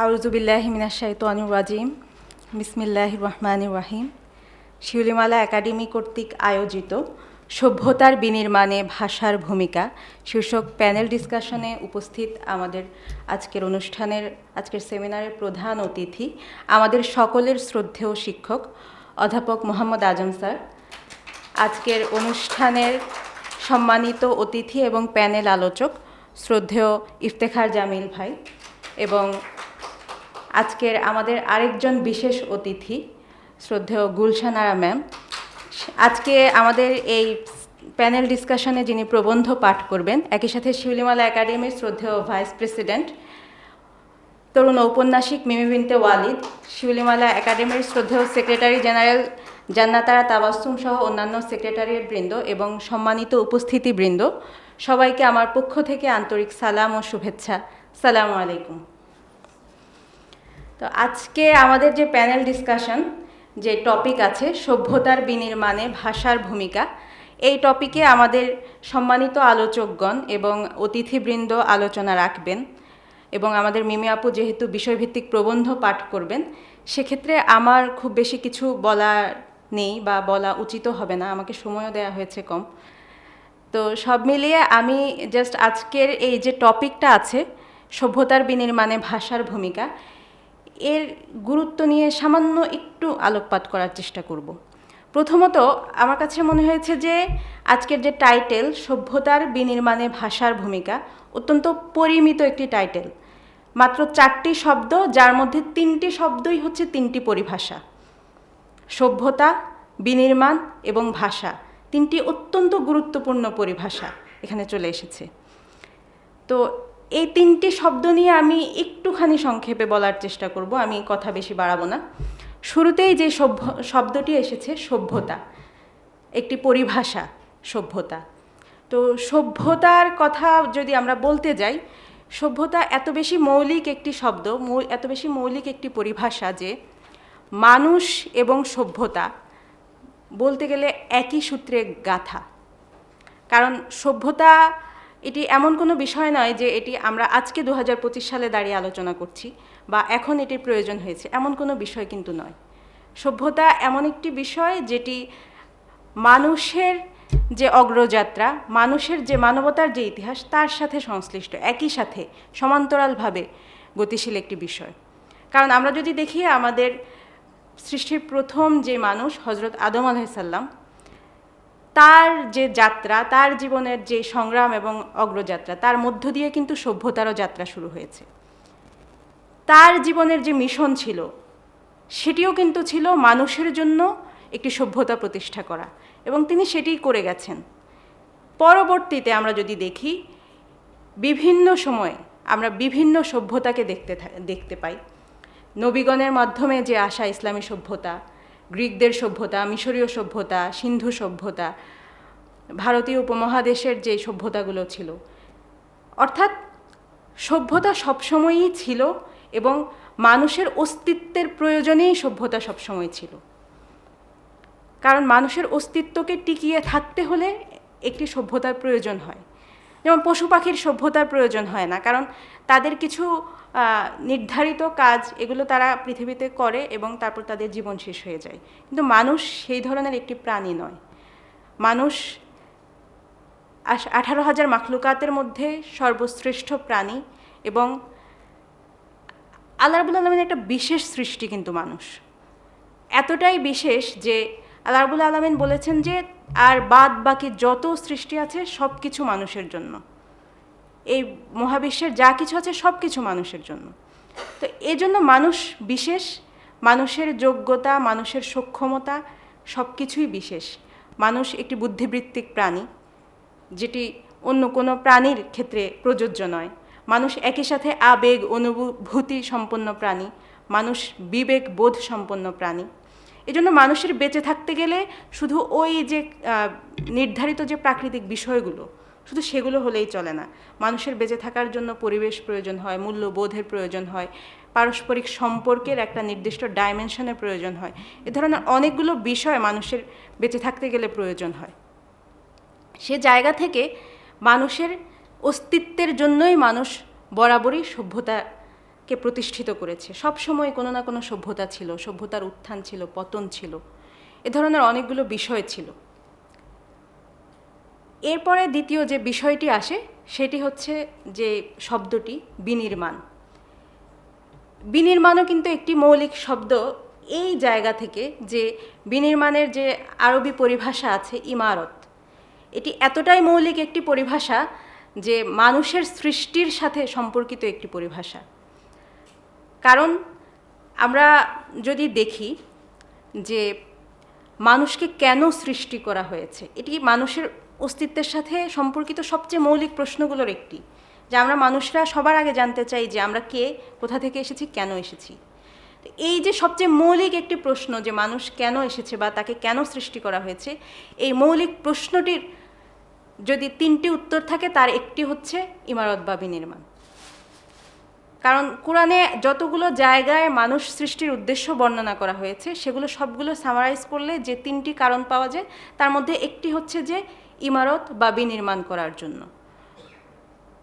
আউযুবিল্লাহি মিনাশ শাইতানির রাজিম। বিসমিল্লাহির রহমানির রহিম। শিউলিমালা একাডেমি কর্তৃক আয়োজিত সভ্যতার বিনির্মাণে ভাষার ভূমিকা শীর্ষক প্যানেল ডিসকাশনে উপস্থিত আমাদের আজকের সেমিনারের প্রধান অতিথি আমাদের সকলের শ্রদ্ধেয় শিক্ষক অধ্যাপক মোহাম্মদ আজম স্যার, আজকের অনুষ্ঠানের সম্মানিত অতিথি এবং প্যানেল আলোচক শ্রদ্ধেয় ইফতেখার জামিল ভাই, এবং আজকের আমাদের আরেকজন বিশেষ অতিথি শ্রদ্ধেয় গুলশান আরা ম্যাম। আজকে আমাদের এই প্যানেল ডিসকাশনে যিনি প্রবন্ধ পাঠ করবেন, একই সাথে শিউলিমালা একাডেমির শ্রদ্ধেয় ভাইস প্রেসিডেন্ট তরুণ ঔপন্যাসিক মিমি বিনতে ওয়ালিদ, শিউলিমালা একাডেমির শ্রদ্ধেয় সেক্রেটারি জেনারেল জান্নাতারা তাবাসসুম সহ অন্যান্য সেক্রেটারিয়েট বৃন্দ এবং সম্মানিত উপস্থিতিবৃন্দ, সবাইকে আমার পক্ষ থেকে আন্তরিক সালাম ও শুভেচ্ছা। সালামু আলাইকুম। তো আজকে আমাদের যে প্যানেল ডিসকাশন, যে টপিক আছে সভ্যতার বিনির্মাণে ভাষার ভূমিকা, এই টপিকে আমাদের সম্মানিত আলোচকগণ এবং অতিথিবৃন্দ আলোচনা রাখবেন, এবং আমাদের মিমি আপু যেহেতু বিষয়ভিত্তিক প্রবন্ধ পাঠ করবেন, সেক্ষেত্রে আমার খুব বেশি কিছু বলার নেই বা বলা উচিত হবে না, আমাকে সময়ও দেওয়া হয়েছে কম। তো সব মিলিয়ে আমি জাস্ট আজকের এই যে টপিকটা আছে সভ্যতার বিনির্মাণে ভাষার ভূমিকা, এর গুরুত্ব নিয়ে সামান্য একটু আলোকপাত করার চেষ্টা করব। প্রথমত আমার কাছে মনে হয়েছে যে আজকের যে টাইটেল সভ্যতার বিনির্মাণে ভাষার ভূমিকা অত্যন্ত পরিমিত একটি টাইটেল, মাত্র 4টি শব্দ, যার মধ্যে 3টি শব্দই হচ্ছে 3টি পরিভাষা। সভ্যতা, বিনির্মাণ এবং ভাষা, 3টি অত্যন্ত গুরুত্বপূর্ণ পরিভাষা এখানে চলে এসেছে। তো এই 3টি শব্দ নিয়ে আমি একটুখানি সংক্ষেপে বলার চেষ্টা করব, আমি কথা বেশি বাড়াবো না। শুরুতেই যে শব্দটি এসেছে সভ্যতা, একটি পরিভাষা সভ্যতা। তো সভ্যতার কথা যদি আমরা বলতে যাই, সভ্যতা এত বেশি মৌলিক একটি শব্দ, এত বেশি মৌলিক একটি পরিভাষা যে মানুষ এবং সভ্যতা বলতে গেলে একই সূত্রে গাঁথা। কারণ সভ্যতা এটি এমন কোনো বিষয় নয় যে এটি আমরা আজকে 2025 সালে দাঁড়িয়ে আলোচনা করছি বা এখন এটির প্রয়োজন হয়েছে, এমন কোনো বিষয় কিন্তু নয়। সভ্যতা এমন একটি বিষয় যেটি মানুষের যে অগ্রযাত্রা, মানুষের যে মানবতার যে ইতিহাস, তার সাথে সংশ্লিষ্ট, একই সাথে সমান্তরালভাবে গতিশীল একটি বিষয়। কারণ আমরা যদি দেখি আমাদের সৃষ্টির প্রথম যে মানুষ হজরত আদম আলাইহিস সালাম, তার যে যাত্রা, তার জীবনের যে সংগ্রাম এবং অগ্রযাত্রা, তার মধ্য দিয়ে কিন্তু সভ্যতারও যাত্রা শুরু হয়েছে। তার জীবনের যে মিশন ছিল, সেটিও কিন্তু ছিল মানুষের জন্য একটি সভ্যতা প্রতিষ্ঠা করা, এবং তিনি সেটিই করে গেছেন। পরবর্তীতে আমরা যদি দেখি, বিভিন্ন সময়ে আমরা বিভিন্ন সভ্যতাকে দেখতে পাই। নবীগণের মাধ্যমে যে আসা ইসলামী সভ্যতা, গ্রিকদের সভ্যতা, মিশরীয় সভ্যতা, সিন্ধু সভ্যতা, ভারতীয় উপমহাদেশের যে সভ্যতাগুলো ছিল, অর্থাৎ সভ্যতা সবসময়ই ছিল এবং মানুষের অস্তিত্বের প্রয়োজনেই সভ্যতা সবসময় ছিল। কারণ মানুষের অস্তিত্বকে টিকিয়ে থাকতে হলে একটি সভ্যতার প্রয়োজন হয়। যেমন পশু পাখির সভ্যতার প্রয়োজন হয় না, কারণ তাদের কিছু নির্ধারিত কাজ এগুলো তারা পৃথিবীতে করে এবং তারপর তাদের জীবন শেষ হয়ে যায়। কিন্তু মানুষ সেই ধরনের একটি প্রাণী নয়। মানুষ 18,000 মাখলুকাতের মধ্যে সর্বশ্রেষ্ঠ প্রাণী, এবং আল্লাহ রাব্বুল আলামিনের একটা বিশেষ সৃষ্টি কিন্তু মানুষ। এতটাই বিশেষ যে আল্লাহ রাব্বুল আলামিন বলেছেন যে আর বাদ বাকি যত সৃষ্টি আছে সব কিছু মানুষের জন্য, এই মহাবিশ্বের যা কিছু আছে সব কিছু মানুষের জন্য। তো এজন্য মানুষ বিশেষ, মানুষের যোগ্যতা, মানুষের সক্ষমতা সব কিছুই বিশেষ। মানুষ একটি বুদ্ধিবৃত্তিক প্রাণী, যেটি অন্য কোনো প্রাণীর ক্ষেত্রে প্রযোজ্য নয়। মানুষ একই সাথে আবেগ, অনুভূতি সম্পন্ন প্রাণী, মানুষ বিবেক বোধ সম্পন্ন প্রাণী। এজন্য মানুষের বেঁচে থাকতে গেলে শুধু ওই যে নির্ধারিত যে প্রাকৃতিক বিষয়গুলো, শুধু সেগুলো হলেই চলে না। মানুষের বেঁচে থাকার জন্য পরিবেশ প্রয়োজন হয়, মূল্যবোধের প্রয়োজন হয়, পারস্পরিক সম্পর্কের একটা নির্দিষ্ট ডাইমেনশনের প্রয়োজন হয়। এ ধরনের অনেকগুলো বিষয় মানুষের বেঁচে থাকতে গেলে প্রয়োজন হয়। সে জায়গা থেকে মানুষের অস্তিত্বের জন্যই মানুষ বরাবরই সভ্যতা কে প্রতিষ্ঠিত করেছে। সব সময় কোনো না কোনো সভ্যতা ছিল, সভ্যতার উত্থান ছিল, পতন ছিল, এ ধরনের অনেকগুলো বিষয় ছিল। এরপরে দ্বিতীয় যে বিষয়টি আসে সেটি হচ্ছে যে শব্দটি বিনির্মাণ। বিনির্মাণও কিন্তু একটি মৌলিক শব্দ এই জায়গা থেকে যে বিনির্মাণের যে আরবি পরিভাষা আছে ইমারত, এটি এতটাই মৌলিক একটি পরিভাষা যে মানুষের সৃষ্টির সাথে সম্পর্কিত একটি পরিভাষা। কারণ আমরা যদি দেখি যে মানুষকে কেন সৃষ্টি করা হয়েছে, এটি মানুষের অস্তিত্বের সাথে সম্পর্কিত সবচেয়ে মৌলিক প্রশ্নগুলোর একটি, যে আমরা মানুষরা সবার আগে জানতে চাই যে আমরা কে, কোথা থেকে এসেছি, কেন এসেছি। এই যে সবচেয়ে মৌলিক একটি প্রশ্ন যে মানুষ কেন এসেছে বা তাকে কেন সৃষ্টি করা হয়েছে, এই মৌলিক প্রশ্নটির যদি তিনটি উত্তর থাকে তার একটি হচ্ছে ইমারত বা বিনির্মাণ। কারণ কোরআনে যতগুলো জায়গায় মানুষ সৃষ্টির উদ্দেশ্য বর্ণনা করা হয়েছে সেগুলো সবগুলো সামারাইজ করলে যে তিনটি কারণ পাওয়া যায় তার মধ্যে একটি হচ্ছে যে ইমারত বা বিনির্মাণ করার জন্য।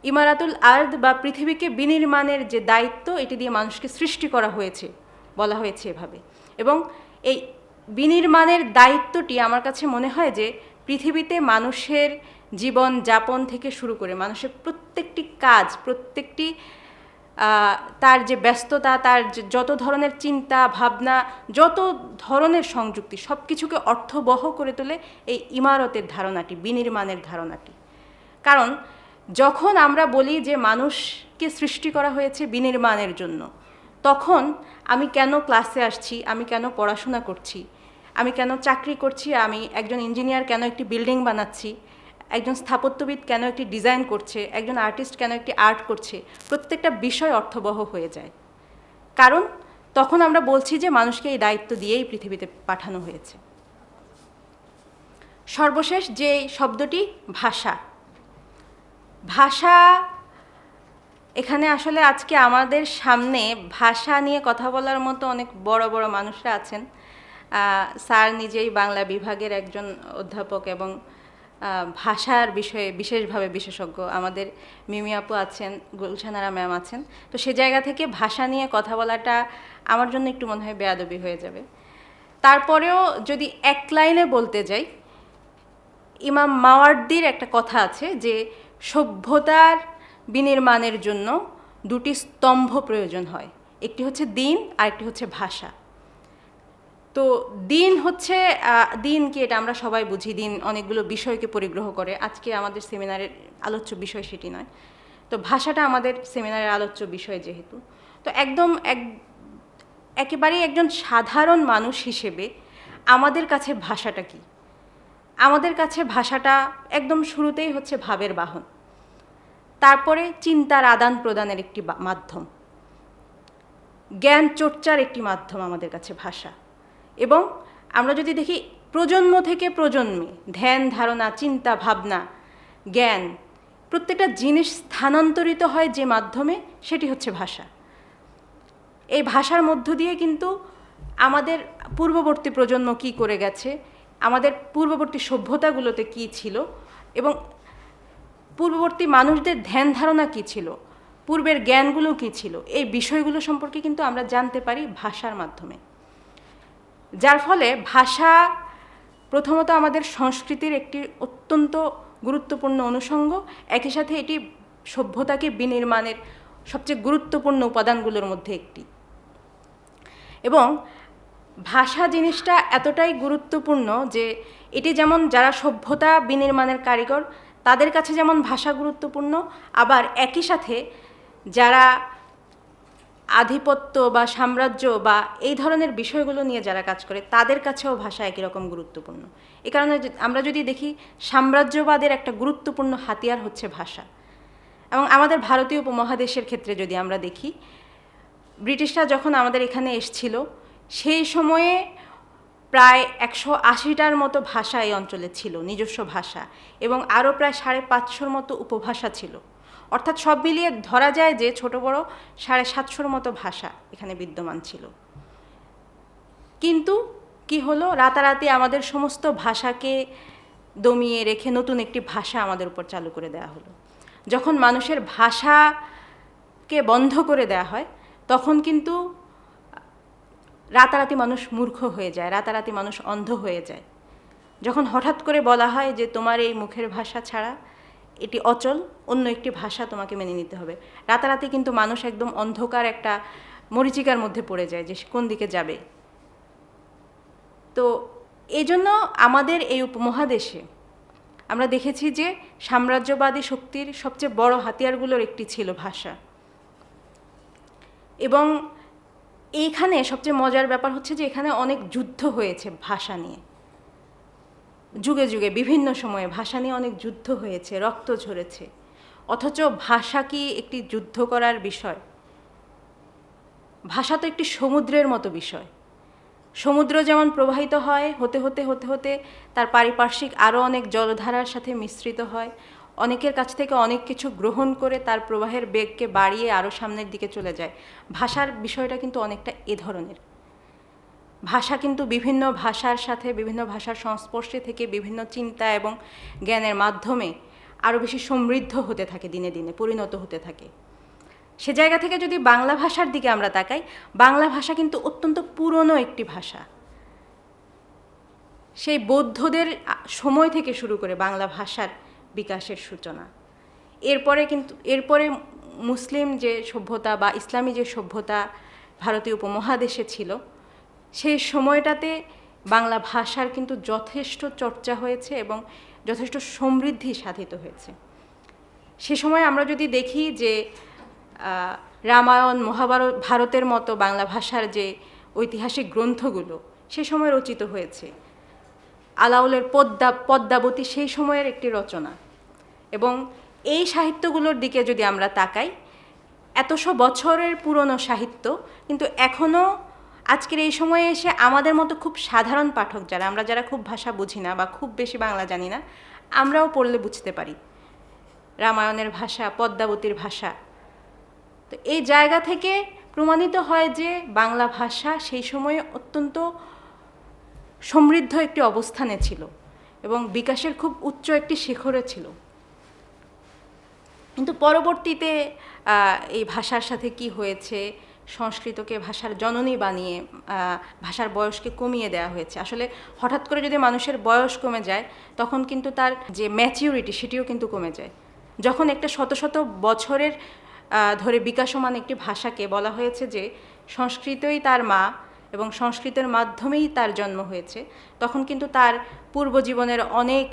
ইমারাতুল আর্দ বা পৃথিবীকে বিনির্মাণের যে দায়িত্ব, এটি দিয়ে মানুষকে সৃষ্টি করা হয়েছে, বলা হয়েছে এভাবে। এবং এই বিনির্মাণের দায়িত্বটি আমার কাছে মনে হয় যে পৃথিবীতে মানুষের জীবন যাপন থেকে শুরু করে মানুষের প্রত্যেকটি কাজ, প্রত্যেকটি তার যে ব্যস্ততা, তার যত ধরনের চিন্তা ভাবনা, যত ধরনের সংযুক্তি, সব কিছুকে অর্থবহ করে তোলে এই ইমারতের ধারণাটি, বিনির্মাণের ধারণাটি। কারণ যখন আমরা বলি যে মানুষকে সৃষ্টি করা হয়েছে বিনির্মাণের জন্য, তখন আমি কেন ক্লাসে আসছি, আমি কেন পড়াশোনা করছি, আমি কেন চাকরি করছি, আমি একজন ইঞ্জিনিয়ার কেন একটি বিল্ডিং বানাচ্ছি, একজন স্থাপত্যবিদ কেন একটি ডিজাইন করছে, একজন আর্টিস্ট কেন একটি আর্ট করছে, প্রত্যেকটা বিষয় অর্থবহ হয়ে যায়। কারণ তখন আমরা বলছি যে মানুষকে এই দায়িত্ব দিয়েই পৃথিবীতে পাঠানো হয়েছে। সর্বশেষ যে শব্দটি ভাষা। ভাষা, এখানে আসলে আজকে আমাদের সামনে ভাষা নিয়ে কথা বলার মতো অনেক বড় বড় মানুষরা আছেন। স্যার নিজেই বাংলা বিভাগের একজন অধ্যাপক এবং ভাষার বিষয়ে বিশেষভাবে বিশেষজ্ঞ। আমাদের মিমি আপু আছেন, গুলশানারা ম্যাম আছেন। তো সে জায়গা থেকে ভাষা নিয়ে কথা বলাটা আমার জন্য একটু মনে হয় বেয়াদবি হয়ে যাবে। তারপরেও যদি এক লাইনে বলতে যাই, ইমাম মাওয়ার্দির একটা কথা আছে যে সভ্যতার বিনির্মাণের জন্য দুটি স্তম্ভ প্রয়োজন হয়, একটি হচ্ছে দিন আর একটি হচ্ছে ভাষা। তো দিন হচ্ছে, দিন কি এটা আমরা সবাই বুঝি, দিন অনেকগুলো বিষয়কে পরিগ্রহ করে। আজকে আমাদের সেমিনারের আলোচ্য বিষয় সেটি নয়। তো ভাষাটা আমাদের সেমিনারের আলোচ্য বিষয় যেহেতু, তো একেবারেই একজন সাধারণ মানুষ হিসেবে আমাদের কাছে ভাষাটা কি? আমাদের কাছে ভাষাটা একদম শুরুতেই হচ্ছে ভাবের বাহন, তারপরে চিন্তার আদান প্রদানের একটি মাধ্যম, জ্ঞান চর্চার একটি মাধ্যম আমাদের কাছে ভাষা। এবং আমরা যদি দেখি প্রজন্ম থেকে প্রজন্মে ধ্যান ধারণা, চিন্তা ভাবনা, জ্ঞান, প্রত্যেকটা জিনিস স্থানান্তরিত হয় যে মাধ্যমে, সেটি হচ্ছে ভাষা। এই ভাষার মধ্য দিয়ে কিন্তু আমাদের পূর্ববর্তী প্রজন্ম কি করে গেছে, আমাদের পূর্ববর্তী সভ্যতাগুলোতে কি ছিল এবং পূর্ববর্তী মানুষদের ধ্যান ধারণা কি ছিল, পূর্বের জ্ঞানগুলো কি ছিল, এই বিষয়গুলো সম্পর্কে কিন্তু আমরা জানতে পারি ভাষার মাধ্যমে। যার ফলে ভাষা প্রথমত আমাদের সংস্কৃতির একটি অত্যন্ত গুরুত্বপূর্ণ অনুষঙ্গ, একই সাথে এটি সভ্যতাকে বিনির্মাণের সবচেয়ে গুরুত্বপূর্ণ উপাদানগুলোর মধ্যে একটি। এবং ভাষা জিনিসটা এতটাই গুরুত্বপূর্ণ যে এটি যেমন যারা সভ্যতা বিনির্মাণের কারিগর তাদের কাছে যেমন ভাষা গুরুত্বপূর্ণ, আবার একই সাথে যারা আধিপত্য বা সাম্রাজ্য বা এই ধরনের বিষয়গুলো নিয়ে যারা কাজ করে তাদের কাছেও ভাষা একই রকম গুরুত্বপূর্ণ। এই কারণে আমরা যদি দেখি সাম্রাজ্যবাদের একটা গুরুত্বপূর্ণ হাতিয়ার হচ্ছে ভাষা। এবং আমাদের ভারতীয় উপমহাদেশের ক্ষেত্রে যদি আমরা দেখি, ব্রিটিশরা যখন আমাদের এখানে এসেছিল সেই সময়ে প্রায় 180টার মতো ভাষা এই অঞ্চলে ছিল, নিজস্ব ভাষা, এবং আরও প্রায় 550 মতো উপভাষা ছিল। অর্থাৎ সব মিলিয়ে ধরা যায় যে ছোট বড় 750 মতো ভাষা এখানে বিদ্যমান ছিল। কিন্তু কি হলো, রাতারাতি আমাদের সমস্ত ভাষাকে দমিয়ে রেখে নতুন একটি ভাষা আমাদের উপর চালু করে দেওয়া হলো। যখন মানুষের ভাষাকে বন্ধ করে দেওয়া হয় তখন কিন্তু রাতারাতি মানুষ মূর্খ হয়ে যায়, রাতারাতি মানুষ অন্ধ হয়ে যায়। যখন হঠাৎ করে বলা হয় যে তোমার এই মুখের ভাষা ছাড়া এটি অচল, অন্য একটি ভাষা তোমাকে মেনে নিতে হবে, রাতারাতি কিন্তু মানুষ একদম অন্ধকার একটা মরীচিকার মধ্যে পড়ে যায় যে কোন দিকে যাবে। তো এই জন্য আমাদের এই উপমহাদেশে আমরা দেখেছি যে সাম্রাজ্যবাদী শক্তির সবচেয়ে বড় হাতিয়ারগুলোর একটি ছিল ভাষা। এবং এইখানে সবচেয়ে মজার ব্যাপার হচ্ছে যে এখানে অনেক যুদ্ধ হয়েছে ভাষা নিয়ে, যুগে যুগে বিভিন্ন সময়ে ভাষা নিয়ে অনেক যুদ্ধ হয়েছে, রক্ত ঝরেছে। অথচ ভাষা কি একটি যুদ্ধ করার বিষয়? ভাষা তো একটি সমুদ্রের মতো বিষয়। সমুদ্র যেমন প্রবাহিত হয়, হতে হতে হতে হতে তার পারিপার্শ্বিক আরও অনেক জলধারার সাথে মিশ্রিত হয়, অনেকের কাছ থেকে অনেক কিছু গ্রহণ করে তার প্রবাহের বেগকে বাড়িয়ে আরও সামনের দিকে চলে যায়। ভাষার বিষয়টা কিন্তু অনেকটা এ ধরনের। ভাষা কিন্তু বিভিন্ন ভাষার সাথে, বিভিন্ন ভাষার সংস্পর্শে থেকে বিভিন্ন চিন্তা এবং জ্ঞানের মাধ্যমে আরও বেশি সমৃদ্ধ হতে থাকে, দিনে দিনে পরিণত হতে থাকে। সে জায়গা থেকে যদি বাংলা ভাষার দিকে আমরা তাকাই, বাংলা ভাষা কিন্তু অত্যন্ত পুরনো একটি ভাষা। সেই বৌদ্ধদের সময় থেকে শুরু করে বাংলা ভাষার বিকাশের সূচনা। এরপরে মুসলিম যে সভ্যতা বা ইসলামী যে সভ্যতা ভারতীয় উপমহাদেশে ছিল, সেই সময়টাতে বাংলা ভাষার কিন্তু যথেষ্ট চর্চা হয়েছে এবং যথেষ্ট সমৃদ্ধি সাধিত হয়েছে। সে সময় আমরা যদি দেখি যে রামায়ণ, মহাভারত, ভারতের মতো বাংলা ভাষার যে ঐতিহাসিক গ্রন্থগুলো সে সময় রচিত হয়েছে, আলাউলের পদ্মাবতী সেই সময়ের একটি রচনা। এবং এই সাহিত্যগুলোর দিকে যদি আমরা তাকাই, এতশো বছরের পুরনো সাহিত্য কিন্তু এখনও আজকের এই সময়ে এসে আমাদের মতো খুব সাধারণ পাঠক আমরা যারা খুব ভাষা বুঝি না বা খুব বেশি বাংলা জানি না, আমরাও পড়লে বুঝতে পারি রামায়ণের ভাষা, পদ্মাবতীর ভাষা। তো এই জায়গা থেকে প্রমাণিত হয় যে বাংলা ভাষা সেই সময়ে অত্যন্ত সমৃদ্ধ একটি অবস্থানে ছিল এবং বিকাশের খুব উচ্চ একটি শিখরে ছিল। কিন্তু পরবর্তীতে এই ভাষার সাথে কি হয়েছে, সংস্কৃতকে ভাষার জননী বানিয়ে ভাষার বয়সকে কমিয়ে দেওয়া হয়েছে। আসলে হঠাৎ করে যদি মানুষের বয়স কমে যায়, তখন কিন্তু তার যে ম্যাচিউরিটি সেটিও কিন্তু কমে যায়। যখন একটা শত শত বছরের ধরে বিকাশমান একটি ভাষাকে বলা হয়েছে যে সংস্কৃতই তার মা এবং সংস্কৃতের মাধ্যমেই তার জন্ম হয়েছে, তখন কিন্তু তার পূর্বজীবনের অনেক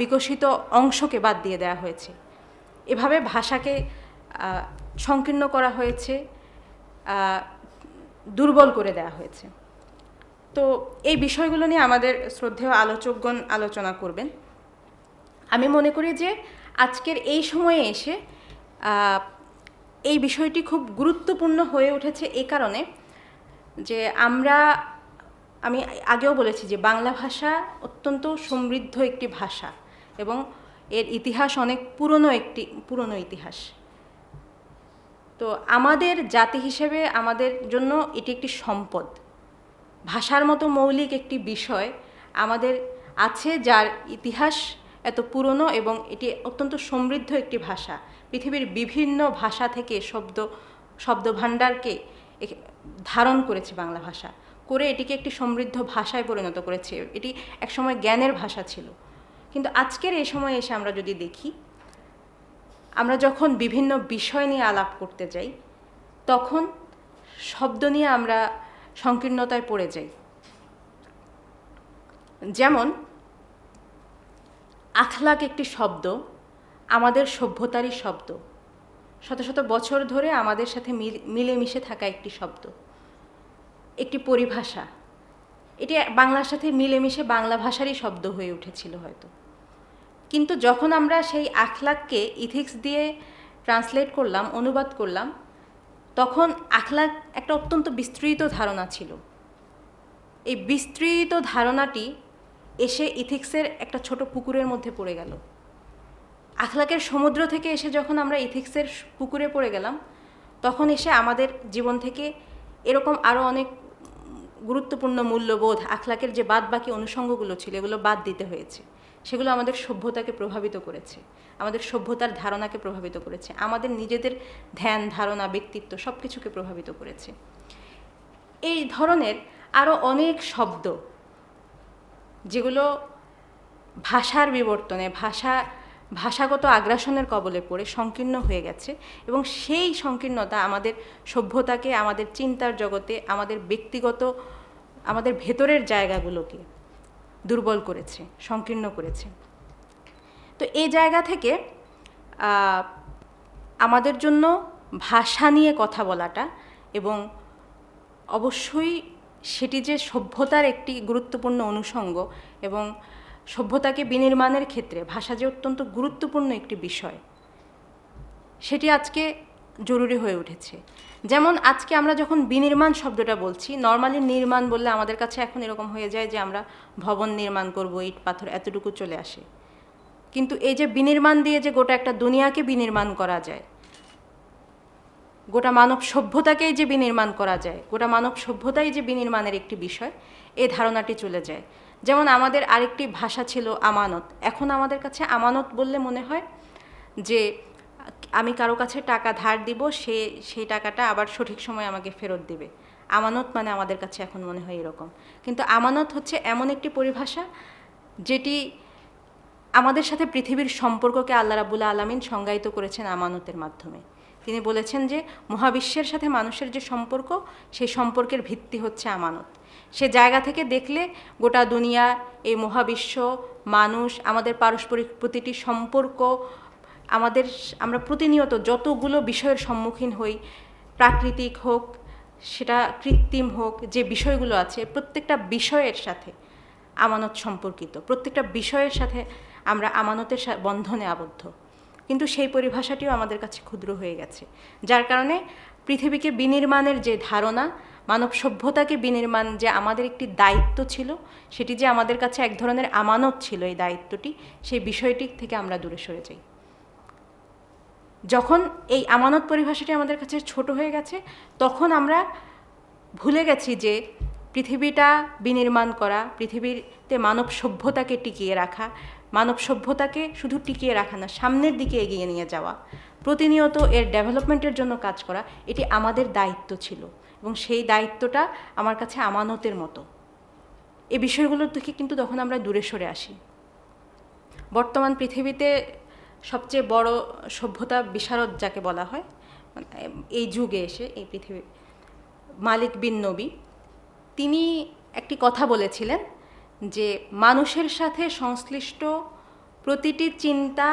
বিকশিত অংশকে বাদ দিয়ে দেওয়া হয়েছে। এভাবে ভাষাকে সংকীর্ণ করা হয়েছে, দুর্বল করে দেওয়া হয়েছে। তো এই বিষয়গুলো নিয়ে আমাদের শ্রদ্ধেয় আলোচকগণ আলোচনা করবেন। আমি মনে করি যে আজকের এই সময়ে এসে এই বিষয়টি খুব গুরুত্বপূর্ণ হয়ে উঠেছে এই কারণে যে আমি আগেও বলেছি যে বাংলা ভাষা অত্যন্ত সমৃদ্ধ একটি ভাষা এবং এর ইতিহাস অনেক পুরনো ইতিহাস। তো আমাদের জাতি হিসেবে আমাদের জন্য এটি একটি সম্পদ। ভাষার মতো মৌলিক একটি বিষয় আমাদের আছে, যার ইতিহাস এত পুরনো এবং এটি অত্যন্ত সমৃদ্ধ একটি ভাষা। পৃথিবীর বিভিন্ন ভাষা থেকে শব্দভাণ্ডারকে ধারণ করেছে বাংলা ভাষা, করে এটিকে একটি সমৃদ্ধ ভাষায় পরিণত করেছে। এটি একসময় জ্ঞানের ভাষা ছিল। কিন্তু আজকের এই সময় এসে আমরা যদি দেখি, আমরা যখন বিভিন্ন বিষয় নিয়ে আলাপ করতে যাই, তখন শব্দ নিয়ে আমরা সংকীর্ণতায় পড়ে যাই। যেমন আখলাক একটি শব্দ, আমাদের সভ্যতারই শব্দ, শত শত বছর ধরে আমাদের সাথে মিলেমিশে থাকা একটি শব্দ, একটি পরিভাষা। এটি বাংলার সাথে মিলেমিশে বাংলা ভাষারই শব্দ হয়ে উঠেছিল হয়তো। কিন্তু যখন আমরা সেই আখলাককে ইথিক্স দিয়ে ট্রান্সলেট করলাম, অনুবাদ করলাম, তখন আখলাক একটা অত্যন্ত বিস্তৃত ধারণা ছিল। এই বিস্তৃত ধারণাটি এসে ইথিক্সের একটা ছোট পুকুরের মধ্যে পড়ে গেল। আখলাকের সমুদ্র থেকে এসে যখন আমরা ইথিক্সের পুকুরে পড়ে গেলাম, তখন এসে আমাদের জীবন থেকে এরকম আরও অনেক গুরুত্বপূর্ণ মূল্যবোধ, আখলাকের যে বাদবাকি অনুষঙ্গগুলো ছিল এগুলো বাদ দিতে হয়েছে। সেগুলো আমাদের সভ্যতাকে প্রভাবিত করেছে, আমাদের সভ্যতার ধারণাকে প্রভাবিত করেছে, আমাদের নিজেদের ধ্যান ধারণা, ব্যক্তিত্ব সব কিছুকে প্রভাবিত করেছে। এই ধরনের আরও অনেক শব্দ যেগুলো ভাষার বিবর্তনে, ভাষাগত আগ্রাসনের কবলে পড়ে সংকীর্ণ হয়ে গেছে, এবং সেই সংকীর্ণতা আমাদের সভ্যতাকে, আমাদের চিন্তার জগতে, আমাদের ব্যক্তিগত, আমাদের ভেতরের জায়গাগুলোকে দুর্বল করেছে, সংকীর্ণ করেছে। তো এই জায়গা থেকে আমাদের জন্য ভাষা নিয়ে কথা বলাটা, এবং অবশ্যই সেটি যে সভ্যতার একটি গুরুত্বপূর্ণ অনুষঙ্গ, এবং সভ্যতাকে বিনির্মাণের ক্ষেত্রে ভাষা যে অত্যন্ত গুরুত্বপূর্ণ একটি বিষয়, সেটি আজকে জরুরি হয়ে উঠেছে। যেমন আজকে আমরা যখন বিনির্মাণ শব্দটা বলছি, নর্মালি নির্মাণ বললে আমাদের কাছে এখন এরকম হয়ে যায় যে আমরা ভবন নির্মাণ করব, ইট পাথর এতটুকু চলে আসে। কিন্তু এই যে বিনির্মাণ দিয়ে যে গোটা একটা দুনিয়াকে বিনির্মাণ করা যায়, গোটা মানব সভ্যতাকেই যে বিনির্মাণ করা যায়, গোটা মানব সভ্যতাই যে বিনির্মাণের একটি বিষয়, এই ধারণাটি চলে যায়। যেমন আমাদের আরেকটি ভাষা ছিল আমানত। এখন আমাদের কাছে আমানত বললে মনে হয় যে আমি কারো কাছে টাকা ধার দিব, সেই টাকাটা আবার সঠিক সময় আমাকে ফেরত দেবে। আমানত মানে আমাদের কাছে এখন মনে হয় এরকম। কিন্তু আমানত হচ্ছে এমন একটি পরিভাষা যেটি আমাদের সাথে পৃথিবীর সম্পর্ককে আল্লাহ রাব্বুল আলামিন সংজ্ঞায়িত করেছেন আমানতের মাধ্যমে। তিনি বলেছেন যে মহাবিশ্বের সাথে মানুষের যে সম্পর্ক, সেই সম্পর্কের ভিত্তি হচ্ছে আমানত। সে জায়গা থেকে দেখলে গোটা দুনিয়া, এই মহাবিশ্ব, মানুষ, আমাদের পারস্পরিক প্রতিটি সম্পর্ক, আমরা প্রতিনিয়ত যতগুলো বিষয়ের সম্মুখীন হই, প্রাকৃতিক হোক, সেটা কৃত্রিম হোক, যে বিষয়গুলো আছে প্রত্যেকটা বিষয়ের সাথে আমানত সম্পর্কিত, প্রত্যেকটা বিষয়ের সাথে আমরা আমানতের বন্ধনে আবদ্ধ। কিন্তু সেই পরিভাষাটিও আমাদের কাছে ক্ষুদ্র হয়ে গেছে, যার কারণে পৃথিবীকে বিনির্মাণের যে ধারণা, মানব সভ্যতাকে বিনির্মাণ যে আমাদের একটি দায়িত্ব ছিল, সেটি যে আমাদের কাছে এক ধরনের আমানত ছিল, এই দায়িত্বটি, সেই বিষয়টি থেকে আমরা দূরে সরে যাই। যখন এই আমানত পরিভাষাটি আমাদের কাছে ছোট হয়ে গেছে, তখন আমরা ভুলে গেছি যে পৃথিবীটা বিনির্মাণ করা, পৃথিবীতে মানব সভ্যতাকে টিকিয়ে রাখা, মানব সভ্যতাকে শুধু টিকিয়ে রাখা না, সামনের দিকে এগিয়ে নিয়ে যাওয়া, প্রতিনিয়ত এর ডেভেলপমেন্টের জন্য কাজ করা, এটি আমাদের দায়িত্ব ছিল, এবং সেই দায়িত্বটা আমার কাছে আমানতের মতো। এই বিষয়গুলোর থেকে কিন্তু তখন আমরা দূরে সরে আসি। বর্তমান পৃথিবীতে সবচেয়ে বড় সভ্যতা বিশারদ যাকে বলা হয়, এই যুগে এসে, এই পৃথিবী, মালিক বিন নবী, তিনি একটি কথা বলেছিলেন যে মানুষের সাথে সংশ্লিষ্ট প্রতিটি চিন্তা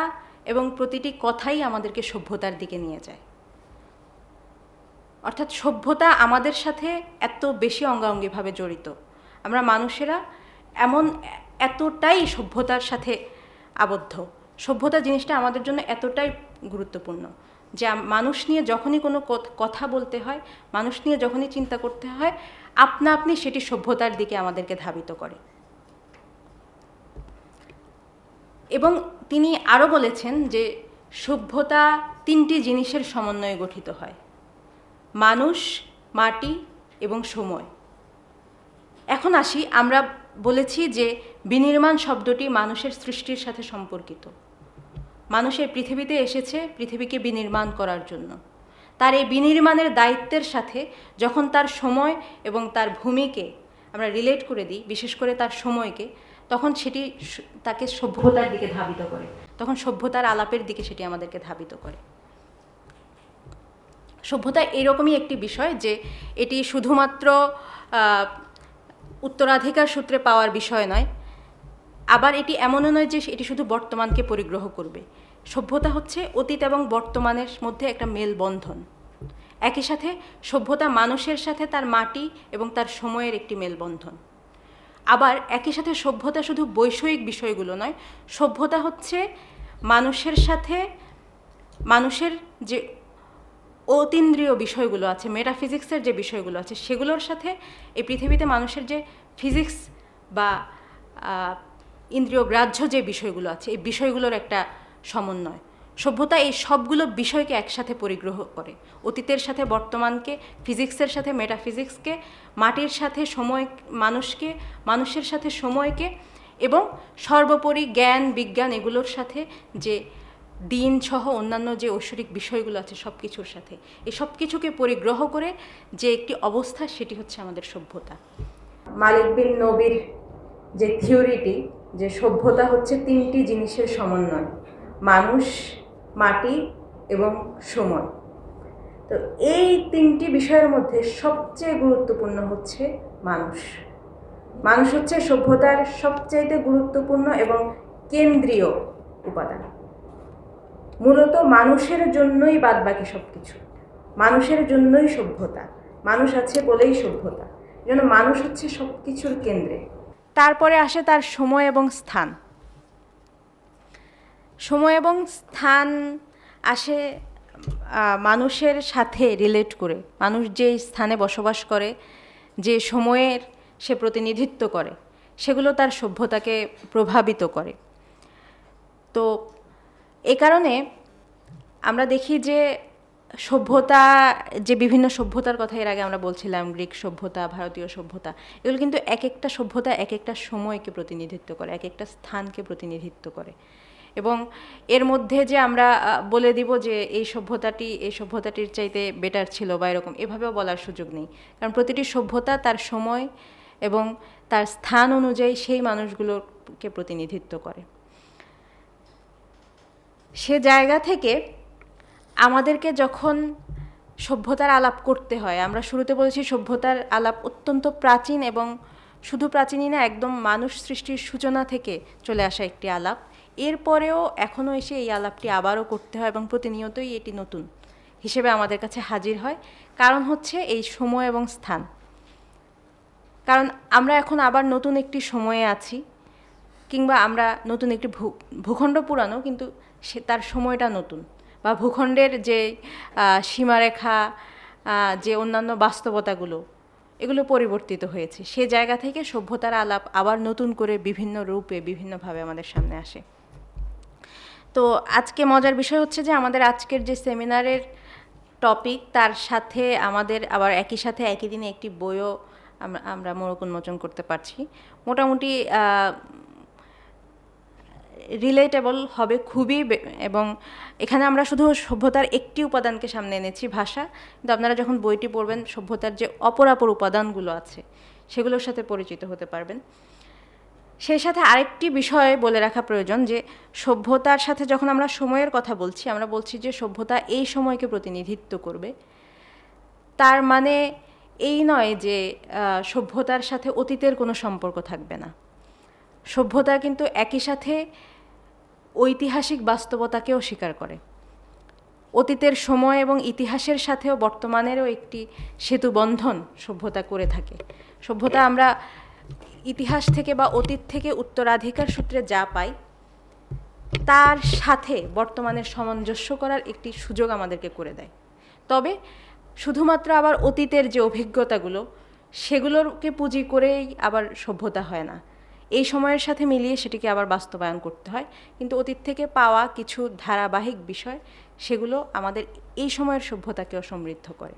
এবং প্রতিটি কথাই আমাদেরকে সভ্যতার দিকে নিয়ে যায়। অর্থাৎ সভ্যতা আমাদের সাথে এত বেশি অঙ্গাঙ্গিভাবে জড়িত, আমরা মানুষেরা এতটাই সভ্যতার সাথে আবদ্ধ, সভ্যতা জিনিসটা আমাদের জন্য এতটাই গুরুত্বপূর্ণ যে মানুষ নিয়ে যখনই কোনো কথা বলতে হয়, মানুষ নিয়ে যখনই চিন্তা করতে হয়, আপনা আপনি সেটি সভ্যতার দিকে আমাদেরকে ধাবিত করে। এবং তিনি আরও বলেছেন যে সভ্যতা তিনটি জিনিসের সমন্বয়ে গঠিত হয়: মানুষ, মাটি এবং সময়। এখন আসি, আমরা বলেছি যে বিনির্মাণ শব্দটি মানুষের সৃষ্টির সাথে সম্পর্কিত। মানুষের পৃথিবীতে এসেছে পৃথিবীকে বিনির্মাণ করার জন্য। তার এই বিনির্মাণের দায়িত্বের সাথে যখন তার সময় এবং তার ভূমিকে আমরা রিলেট করে দিই, বিশেষ করে তার সময়কে, তখন সেটি তাকে সভ্যতার দিকে ধাবিত করে, তখন সভ্যতার আলাপের দিকে সেটি আমাদেরকে ধাবিত করে। সভ্যতা এরকমই একটি বিষয় যে এটি শুধুমাত্র উত্তরাধিকার সূত্রে পাওয়ার বিষয় নয়, আবার এটি এমনও নয় যে এটি শুধু বর্তমানকে পরিগ্রহ করবে। সভ্যতা হচ্ছে অতীত এবং বর্তমানের মধ্যে একটা মেলবন্ধন। একই সাথে সভ্যতা মানুষের সাথে তার মাটি এবং তার সময়ের একটি মেলবন্ধন। আবার একই সাথে সভ্যতা শুধু বৈষয়িক বিষয়গুলো নয়, সভ্যতা হচ্ছে মানুষের সাথে, মানুষের যে অতীন্দ্রিয় বিষয়গুলো আছে, মেটাফিজিক্সের যে বিষয়গুলো আছে, সেগুলোর সাথে এই পৃথিবীতে মানুষের যে ফিজিক্স বা ইন্দ্রিয় গ্রাহ্য যে বিষয়গুলো আছে, এই বিষয়গুলোর একটা সমন্বয়। সভ্যতা এই সবগুলো বিষয়কে একসাথে পরিগ্রহ করে, অতীতের সাথে বর্তমানকে, ফিজিক্সের সাথে মেটাফিজিক্সকে, মাটির সাথে সময়, মানুষকে, মানুষের সাথে সময়কে, এবং সর্বোপরি জ্ঞান বিজ্ঞান এগুলোর সাথে যে দিন সহ অন্যান্য যে ঐশ্বরিক বিষয়গুলো আছে সব কিছুর সাথে, এই সব কিছুকে পরিগ্রহ করে যে একটি অবস্থা, সেটি হচ্ছে আমাদের সভ্যতা। মালিক বিন নবীর যে থিওরিটি, যে সভ্যতা হচ্ছে তিনটি জিনিসের সমন্বয়: মানুষ, মাটি এবং সময়। তো এই তিনটি বিষয়ের মধ্যে সবচেয়ে গুরুত্বপূর্ণ হচ্ছে মানুষ। মানুষ হচ্ছে সভ্যতার সবচাইতে গুরুত্বপূর্ণ এবং কেন্দ্রীয় উপাদান। মূলত মানুষের জন্যই বাদবাকি সব কিছু, মানুষের জন্যই সভ্যতা, মানুষ আছে বলেই সভ্যতা, যেন মানুষ হচ্ছে সব কিছুর কেন্দ্রে। তারপরে আসে তার সময় এবং স্থান। সময় এবং স্থান আসে মানুষের সাথে রিলেট করে। মানুষ যে স্থানে বসবাস করে, যে সময়ের সে প্রতিনিধিত্ব করে, সেগুলো তার সভ্যতাকে প্রভাবিত করে। তো এ কারণে আমরা দেখি যে সভ্যতা, যে বিভিন্ন সভ্যতার কথা এর আগে আমরা বলছিলাম, গ্রিক সভ্যতা, ভারতীয় সভ্যতা, এগুলো কিন্তু এক একটা সভ্যতা এক একটা সময়কে প্রতিনিধিত্ব করে, এক একটা স্থানকে প্রতিনিধিত্ব করে। এবং এর মধ্যে যে আমরা বলে দিব যে এই সভ্যতাটির চাইতে বেটার ছিল বা এরকম, এভাবেও বলার সুযোগ নেই। কারণ প্রতিটি সভ্যতা তার সময় এবং তার স্থান অনুযায়ী সেই মানুষগুলোকে প্রতিনিধিত্ব করে। সে জায়গা থেকে আমাদেরকে যখন সভ্যতার আলাপ করতে হয়, আমরা শুরুতে বলেছি সভ্যতার আলাপ অত্যন্ত প্রাচীন, এবং শুধু প্রাচীনই না, একদম মানুষ সৃষ্টির সূচনা থেকে চলে আসা একটি আলাপ। এরপরেও এখনও এসে এই আলাপটি আবারও করতে হয়, এবং প্রতিনিয়তই এটি নতুন হিসেবে আমাদের কাছে হাজির হয়। কারণ হচ্ছে এই সময় এবং স্থান। কারণ আমরা এখন আবার নতুন একটি সময়ে আছি, কিংবা আমরা নতুন একটি ভূখণ্ড পুরানো, কিন্তু তার সময়টা নতুন, বা ভূখণ্ডের যে সীমারেখা, যে অন্যান্য বাস্তবতাগুলো, এগুলো পরিবর্তিত হয়েছে। সে জায়গা থেকে সভ্যতার আলাপ আবার নতুন করে বিভিন্ন রূপে বিভিন্নভাবে আমাদের সামনে আসে। তো আজকে মজার বিষয় হচ্ছে যে আমাদের আজকের যে সেমিনারের টপিক, তার সাথে আমাদের আবার একই সাথে একই দিনে একটি বইও আমরা মোড়ক উন্মোচন করতে পারছি। মোটামুটি রিলেটেবল হবে খুবই, এবং এখানে আমরা শুধু সভ্যতার একটি উপাদানকে সামনে এনেছি, ভাষা, কিন্তু আপনারা যখন বইটি পড়বেন সভ্যতার যে অপরাপর উপাদানগুলো আছে সেগুলোর সাথে পরিচিত হতে পারবেন। সেই সাথে আরেকটি বিষয় বলে রাখা প্রয়োজন, যে সভ্যতার সাথে যখন আমরা সময়ের কথা বলছি, আমরা বলছি যে সভ্যতা এই সময়কে প্রতিনিধিত্ব করবে। তার মানে এই নয় যে সভ্যতার সাথে অতীতের কোনো সম্পর্ক থাকবে না। সভ্যতা কিন্তু একই সাথে ঐতিহাসিক বাস্তবতাকেও স্বীকার করে। অতীতের সময় এবং ইতিহাসের সাথেও বর্তমানেরও একটি সেতুবন্ধন সভ্যতা করে থাকে। সভ্যতা আমরা ইতিহাস থেকে বা অতীত থেকে উত্তরাধিকার সূত্রে যা পাই, তার সাথে বর্তমানের সামঞ্জস্য করার একটি সুযোগ আমাদেরকে করে দেয়। তবে শুধুমাত্র আবার অতীতের যে অভিজ্ঞতাগুলো, সেগুলোকে পুঁজি করেই আবার সভ্যতা হয় না। এই সময়ের সাথে মিলিয়ে সেটিকে আবার বাস্তবায়ন করতে হয়। কিন্তু অতীত থেকে পাওয়া কিছু ধারাবাহিক বিষয়, সেগুলো আমাদের এই সময়ের সভ্যতাকেও সমৃদ্ধ করে।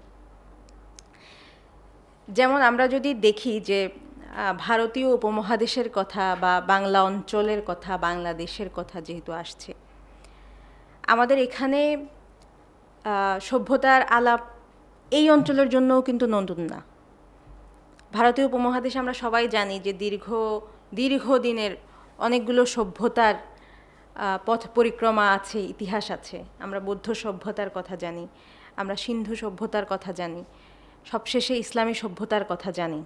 যেমন আমরা যদি দেখি যে ভারতীয় উপমহাদেশের কথা বা বাংলা অঞ্চলের কথা, বাংলাদেশের কথা যেহেতু আসছে, আমাদের এখানে সভ্যতার আলাপ এই অঞ্চলের জন্যও কিন্তু নতুন না। ভারতীয় উপমহাদেশে আমরা সবাই জানি যে দীর্ঘদিনের অনেকগুলো সভ্যতার পথ পরিক্রমা আছে, ইতিহাস আছে। আমরা বৌদ্ধ সভ্যতার কথা জানি, আমরা সিন্ধু সভ্যতার কথা জানি, সবশেষে ইসলামী সভ্যতার কথা জানি।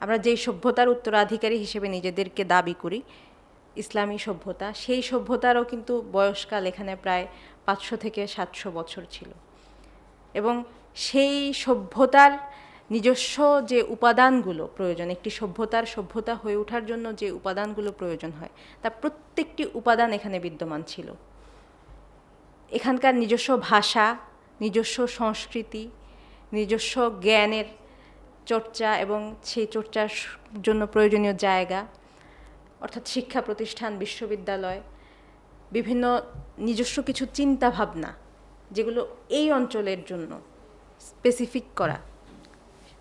আমরা যেই সভ্যতার উত্তরাধিকারী হিসেবে নিজেদেরকে দাবি করি, ইসলামী সভ্যতা, সেই সভ্যতারও কিন্তু বয়সকাল এখানে প্রায় 500 থেকে 700 বছর ছিল। এবং সেই সভ্যতার নিজস্ব যে উপাদানগুলো প্রয়োজন, একটি সভ্যতা হয়ে ওঠার জন্য যে উপাদানগুলো প্রয়োজন হয়, তা প্রত্যেকটি উপাদান এখানে বিদ্যমান ছিল। এখানকার নিজস্ব ভাষা, নিজস্ব সংস্কৃতি, নিজস্ব জ্ঞানের চর্চা, এবং সেই চর্চার জন্য প্রয়োজনীয় জায়গা, অর্থাৎ শিক্ষা প্রতিষ্ঠান, বিশ্ববিদ্যালয়, বিভিন্ন নিজস্ব কিছু চিন্তা ভাবনা যেগুলো এই অঞ্চলের জন্য স্পেসিফিক করা,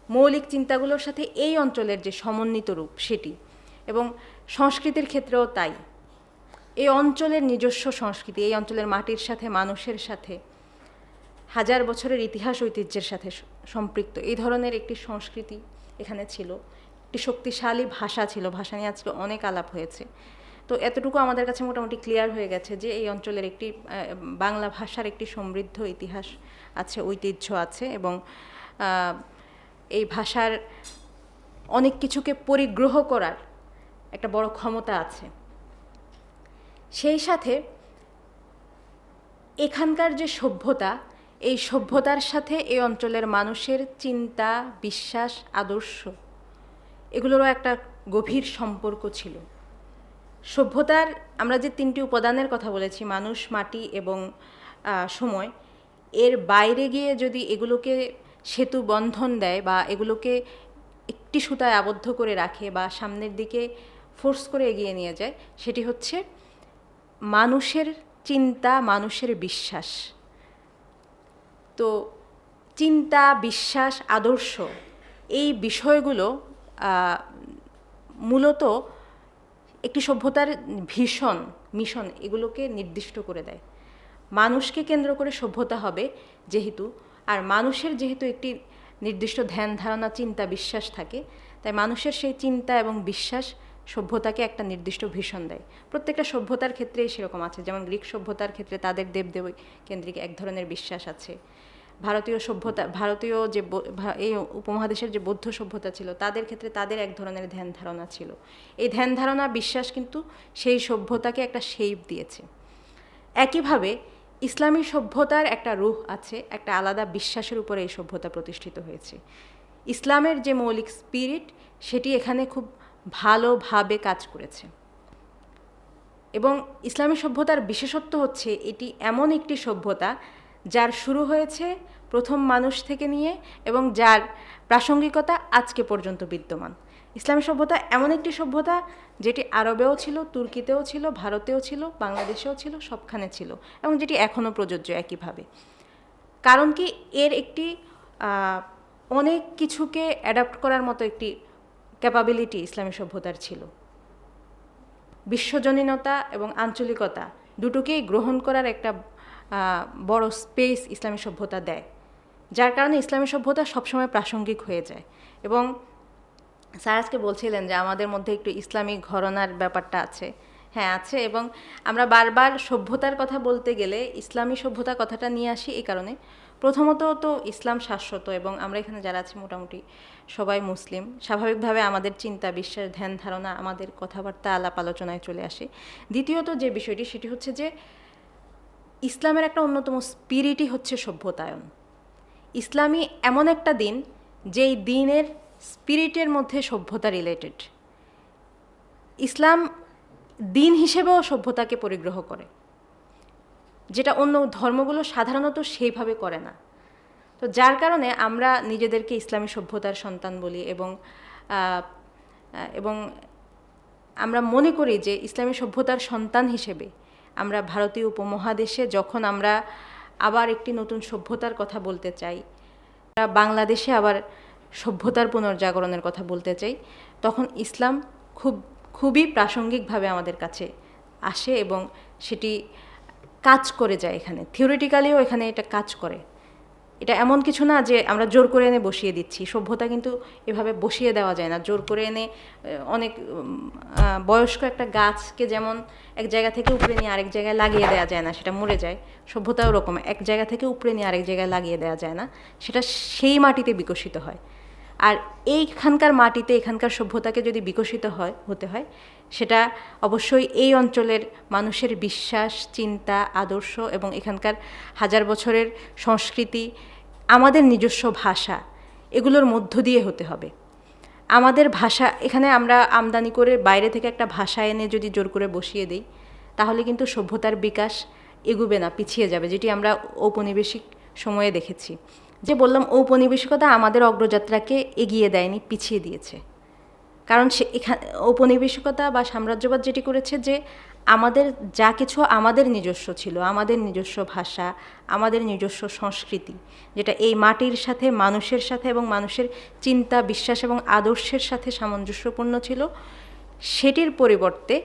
মৌলিক চিন্তাগুলোর সাথে এই অঞ্চলের যে সমন্বিত রূপ সেটি, এবং সংস্কৃতির ক্ষেত্রেও তাই। এই অঞ্চলের নিজস্ব সংস্কৃতি, এই অঞ্চলের মাটির সাথে, মানুষের সাথে, হাজার বছরের ইতিহাস ঐতিহ্যের সাথে সম্পৃক্ত এই ধরনের একটি সংস্কৃতি এখানে ছিল, একটি শক্তিশালী ভাষা ছিল। ভাষা নিয়ে আজকে অনেক আলাপ হয়েছে। তো এতটুকু আমাদের কাছে মোটামুটি ক্লিয়ার হয়ে গেছে যে এই অঞ্চলের একটি বাংলা ভাষার একটি সমৃদ্ধ ইতিহাস আছে, ঐতিহ্য আছে, এবং এই ভাষার অনেক কিছুকে পরিগ্রহ করার একটা বড় ক্ষমতা আছে। সেই সাথে এখানকার যে সভ্যতা, এই সভ্যতার সাথে এই অঞ্চলের মানুষের চিন্তা, বিশ্বাস, আদর্শ, এগুলোরও একটা গভীর সম্পর্ক ছিল। সভ্যতার আমরা যে তিনটি উপাদানের কথা বলেছি, মানুষ, মাটি এবং সময়, এর বাইরে গিয়ে যদি এগুলোকে সেতু বন্ধন দেয় বা এগুলোকে একটি সুতায় আবদ্ধ করে রাখে বা সামনের দিকে ফোর্স করে এগিয়ে নিয়ে যায়, সেটি হচ্ছে মানুষের চিন্তা, মানুষের বিশ্বাস। তো চিন্তা, বিশ্বাস, আদর্শ, এই বিষয়গুলো মূলত একটি সভ্যতার ভীষণ মিশন এগুলোকে নির্দিষ্ট করে দেয়। মানুষকে কেন্দ্র করে সভ্যতা হবে যেহেতু, আর মানুষের যেহেতু একটি নির্দিষ্ট ধ্যান ধারণা, চিন্তা, বিশ্বাস থাকে, তাই মানুষের সেই চিন্তা এবং বিশ্বাস সভ্যতাকে একটা নির্দিষ্ট ভীষণ দেয়। প্রত্যেকটা সভ্যতার ক্ষেত্রেই সেরকম আছে। যেমন গ্রিক সভ্যতার ক্ষেত্রে তাদের দেবদেব কেন্দ্রিক এক ধরনের বিশ্বাস আছে। ভারতীয় যে এই উপমহাদেশের যে বৌদ্ধ সভ্যতা ছিল, তাদের ক্ষেত্রে তাদের এক ধরনের ধ্যান ধারণা ছিল। এই ধ্যান ধারণা, বিশ্বাস কিন্তু সেই সভ্যতাকে একটা শেপ দিয়েছে। একইভাবে ইসলামী সভ্যতার একটা রূহ আছে, একটা আলাদা বিশ্বাসের উপরে এই সভ্যতা প্রতিষ্ঠিত হয়েছে। ইসলামের যে মৌলিক স্পিরিট, সেটি এখানে খুব ভালোভাবে কাজ করেছে। এবং ইসলামী সভ্যতার বিশেষত্ব হচ্ছে এটি এমন একটি সভ্যতা যার শুরু হয়েছে প্রথম মানুষ থেকে নিয়ে এবং যার প্রাসঙ্গিকতা আজকে পর্যন্ত বিদ্যমান। ইসলামী সভ্যতা এমন একটি সভ্যতা যেটি আরবেও ছিল, তুর্কিতেও ছিল, ভারতেও ছিল, বাংলাদেশেও ছিল, সবখানে ছিল, এবং যেটি এখনও প্রযোজ্য একইভাবে। কারণ কি, এর একটি অনেক কিছুকে অ্যাডাপ্ট করার মতো একটি ক্যাপাবিলিটি ইসলামী সভ্যতার ছিল। বিশ্বজনীনতা এবং আঞ্চলিকতা দুটোকেই গ্রহণ করার একটা বড় স্পেস ইসলামী সভ্যতা দেয়, যার কারণে ইসলামী সভ্যতা সবসময় প্রাসঙ্গিক হয়ে যায়। এবং স্যার আজকে বলছিলেন যে আমাদের মধ্যে একটু ইসলামিক ঘরানার ব্যাপারটা আছে। হ্যাঁ, আছে। এবং আমরা বারবার সভ্যতার কথা বলতে গেলে ইসলামী সভ্যতা কথাটা নিয়ে আসি এই কারণে, প্রথমত তো ইসলাম শাশ্বত এবং আমরা এখানে যারা আছি মোটামুটি সবাই মুসলিম। স্বাভাবিকভাবে আমাদের চিন্তা, বিশ্বাস, ধ্যান ধারণা, আমাদের কথাবার্তা, আলাপ আলোচনায় চলে আসে। দ্বিতীয়ত যে বিষয়টি, সেটি হচ্ছে যে ইসলামের একটা অন্যতম স্পিরিটই হচ্ছে সভ্যতায়ন। ইসলামী এমন একটা দিন যেই দিনের স্পিরিটের মধ্যে সভ্যতা রিলেটেড। ইসলাম দিন হিসেবেও সভ্যতাকে পরিগ্রহ করে, যেটা অন্য ধর্মগুলো সাধারণত সেইভাবে করে না। তো যার কারণে আমরা নিজেদেরকে ইসলামী সভ্যতার সন্তান বলি এবং আমরা মনে করি যে ইসলামী সভ্যতার সন্তান হিসেবে আমরা ভারতীয় উপমহাদেশে যখন আমরা আবার একটি নতুন সভ্যতার কথা বলতে চাই, বাংলাদেশে আবার সভ্যতার পুনর্জাগরণের কথা বলতে চাই, তখন ইসলাম খুবই প্রাসঙ্গিকভাবে আমাদের কাছে আসে এবং সেটি কাজ করে যায়। এখানে থিওরিটিক্যালিও এখানে এটা কাজ করে। এটা এমন কিছু না যে আমরা জোর করে এনে বসিয়ে দিচ্ছি। সভ্যতা কিন্তু এভাবে বসিয়ে দেওয়া যায় না, জোর করে এনে। অনেক বয়স্ক একটা গাছকে যেমন এক জায়গা থেকে উপড়ে নিয়ে আরেক জায়গায় লাগিয়ে দেওয়া যায় না, সেটা মরে যায়। সভ্যতাও ওরকম, এক জায়গা থেকে উপড়ে নিয়ে আরেক জায়গায় লাগিয়ে দেওয়া যায় না, সেটা সেই মাটিতে বিকশিত হয়। আর এইখানকার মাটিতে, এখানকার সভ্যতাকে যদি বিকশিত হতে হয়, সেটা অবশ্যই এই অঞ্চলের মানুষের বিশ্বাস, চিন্তা, আদর্শ এবং এখানকার হাজার বছরের সংস্কৃতি, আমাদের নিজস্ব ভাষা, এগুলোর মধ্য দিয়ে হতে হবে। আমাদের ভাষা এখানে আমরা আমদানি করে বাইরে থেকে একটা ভাষা এনে যদি জোর করে বসিয়ে দিই, তাহলে কিন্তু সভ্যতার বিকাশ এগুবে না, পিছিয়ে যাবে, যেটি আমরা ঔপনিবেশিক সময়ে দেখেছি। যে বললাম, ঔপনিবেশিকতা আমাদের অগ্রযাত্রাকে এগিয়ে দেয়নি, পিছিয়ে দিয়েছে। কারণ সে ঔপনিবেশিকতা বা সাম্রাজ্যবাদ যেটি করেছে যে আমাদের যা কিছু আমাদের নিজস্ব ছিল, আমাদের নিজস্ব ভাষা, আমাদের নিজস্ব সংস্কৃতি, যেটা এই মাটির সাথে, মানুষের সাথে এবং মানুষের চিন্তা, বিশ্বাস এবং আদর্শের সাথে সামঞ্জস্যপূর্ণ ছিল, সেটির পরিবর্তে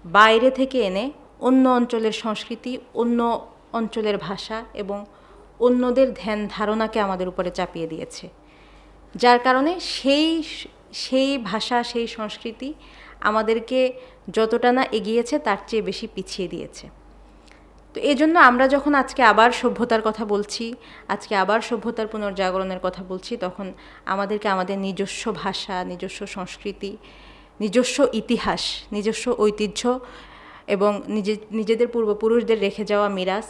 বাইরে থেকে এনে অন্য অঞ্চলের সংস্কৃতি, অন্য অঞ্চলের ভাষা এবং অন্যদের ধ্যান ধারণাকে আমাদের উপরে চাপিয়ে দিয়েছে। যার কারণে সেই ভাষা, সেই সংস্কৃতি আমাদেরকে যতটা না এগিয়েছে তার চেয়ে বেশি পিছিয়ে দিয়েছে। তো এই জন্য আমরা যখন আজকে আবার সভ্যতার কথা বলছি, আজকে আবার সভ্যতার পুনর্জাগরণের কথা বলছি, তখন আমাদেরকে আমাদের নিজস্ব ভাষা, নিজস্ব সংস্কৃতি, নিজস্ব ইতিহাস, নিজস্ব ঐতিহ্য এবং নিজেদের পূর্বপুরুষদের রেখে যাওয়া মিরাস,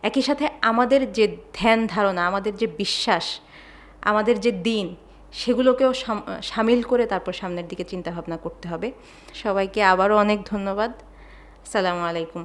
একই সাথে আমাদের যে ধ্যান ধারণা, আমাদের যে বিশ্বাস, আমাদের যে দিন, সেগুলোকেও সামিল করে তারপর সামনের দিকে চিন্তাভাবনা করতে হবে। সবাইকে আবারও অনেক ধন্যবাদ। আসসালামু আলাইকুম।